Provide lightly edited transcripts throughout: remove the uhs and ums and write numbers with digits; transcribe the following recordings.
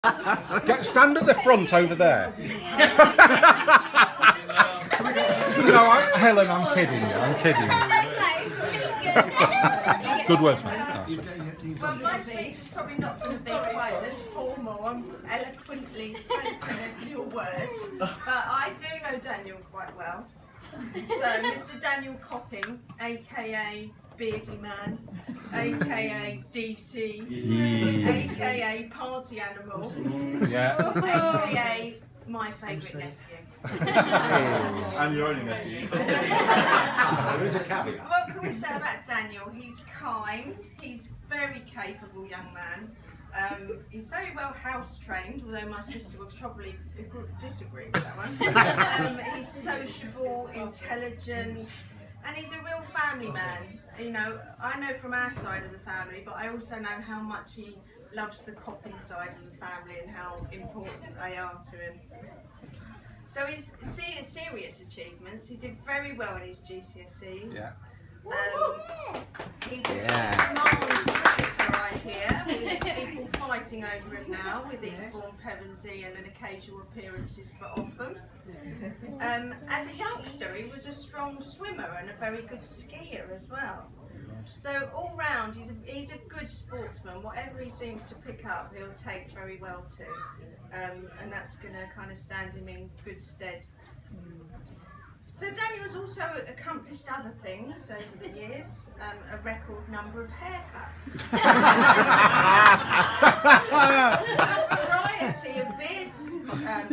Stand at the front over there. No, Helen, I'm kidding you. I'm kidding you. Good words, mate. Nice one. Well, my speech is probably not going to be quite as formal and eloquently spoken as your words, but I do know Daniel quite well. So, Mr. Daniel Copping, aka Beardy Man, aka DC, aka Party Animal, aka my favourite nephew. And your only nephew. There is a caveat. What can we say about Daniel? He's kind, he's very capable young man. He's very well house trained, although my sister would probably disagree with that one. He's sociable, intelligent, and he's a real family man. You know, I know from our side of the family, but I also know how much he loves the Copping side of the family and how important they are to him. So his serious achievements, he did very well in his GCSEs. Yeah. He's a command cricketer, I hear, with people fighting over him now, with Eastbourne Pevensey and an occasional appearances for Offham. As a youngster, he was a strong swimmer and a very good skier as well. So all round, he's a good sportsman. Whatever he seems to pick up, he'll take very well to, and that's going to kind of stand him in good stead. So Daniel's also accomplished other things over the years, a record number of haircuts, a variety of beard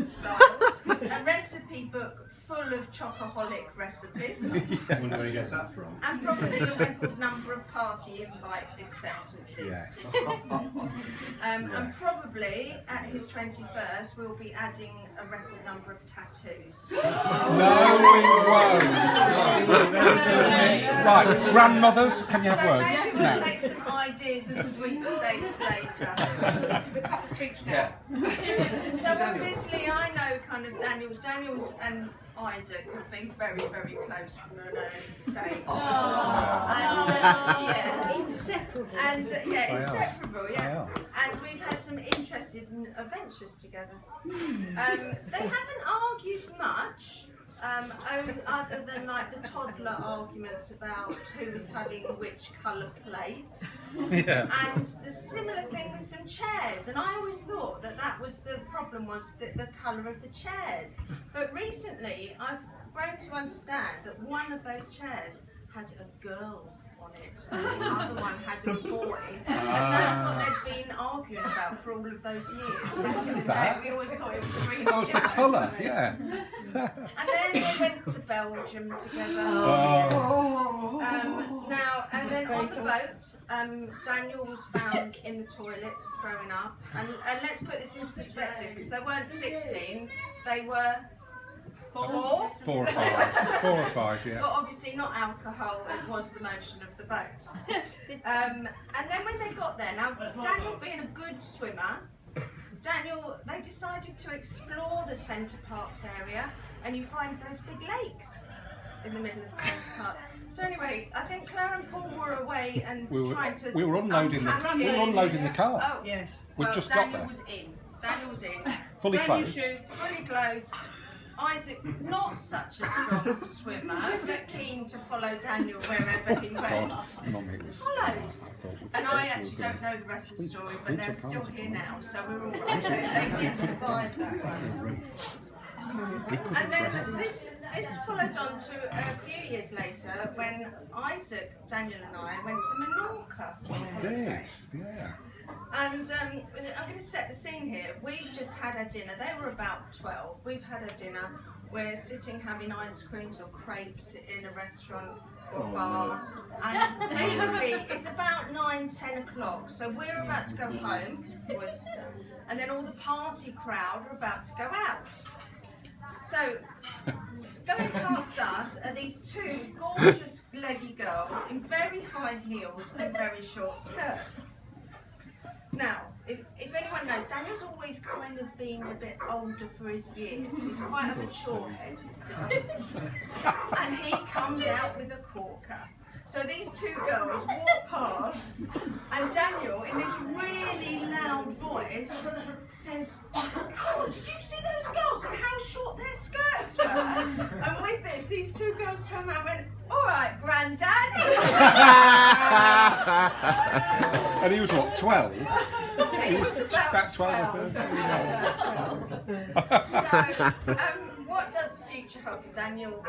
styles, a recipe book full of chocoholic recipes, I wonder where he gets that from. and probably a record number of party invite acceptances. Yes. And probably at his 21st we'll be adding a record number of tattoos. No, we won't. Right, grandmothers, can you have So words? maybe we'll take some ideas and sweepstakes later. We cut the speech now. So obviously I know kind of Daniel and Isaac have been very, very close from an early stage. Inseparable. And inseparable, They yeah. are. And we've had some interesting adventures together. They haven't argued much, other than like the toddler arguments about who was having which colour plate. Yeah. And the similar thing with some chairs, and I always thought that was the problem, was the colour of the chairs. But recently I've grown to understand that one of those chairs had a girl on it, and the other one had a boy, and that's what they'd been arguing about for all of those years. Back in the day, we always thought it was the reason. Oh, it's the colour, yeah. And then we went to Belgium together. And then on the boat, Daniel was found in the toilets throwing up. And let's put this into perspective, because they weren't 16, they were 4. 4 or 5. 4 or 5, yeah. But obviously not alcohol, it was the motion of the boat. And then when they got there, now Daniel being a good swimmer, they decided to explore the Centre Parks area, and you find those big lakes in the middle of the Centre Park. So anyway, I think Claire and Paul were away and trying to we were unloading the car. Oh, Yes. We'd just got Daniel there. was in. Daniel was in. Fully clothed. Fully clothed. Isaac, not such a strong swimmer, but keen to follow Daniel wherever he went. Followed. And I actually don't know the rest of the story, but they're still here now, so we're all right. They did survive that one. And then this followed on to a few years later when Isaac, Daniel and I went to Menorca for a holiday. Yeah. And I'm going to set the scene here. We've just had our dinner. They were about 12. We've had our dinner. We're sitting having ice creams or crepes in a restaurant or bar. And basically, it's about 9-10 o'clock. So we're about to go home, and then all the party crowd are about to go out. So, going past us are these two gorgeous leggy girls in very high heels and very short skirts. Now, if anyone knows, Daniel's always kind of been a bit older for his years. He's quite a mature head, this guy. And he comes out with a corker. So these two girls walk past, and Daniel, in this really loud voice, says, "God, did you see those girls and how short their skirts were?" And with this, these two girls turned around and went, "All right, Grandad." And he was what, 12? He was about 12 or 13. So, what does the future hold for Daniel?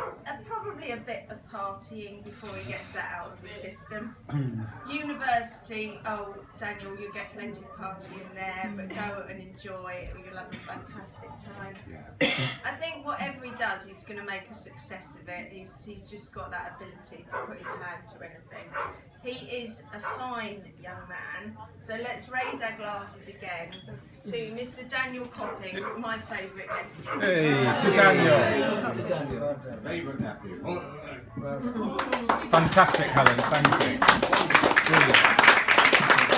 Probably a bit of partying before he gets that out of his system. University, oh, Daniel, you get plenty of partying there, but go and enjoy it. You'll have a fantastic time. I think whatever he does, he's going to make a success of it. He's just got that ability to put his hand to anything. He is a fine young man, so let's raise our glasses again to Mr. Daniel Copping, my favourite nephew. Hey, to Daniel. Favourite nephew. Fantastic, Helen, thank you. Brilliant.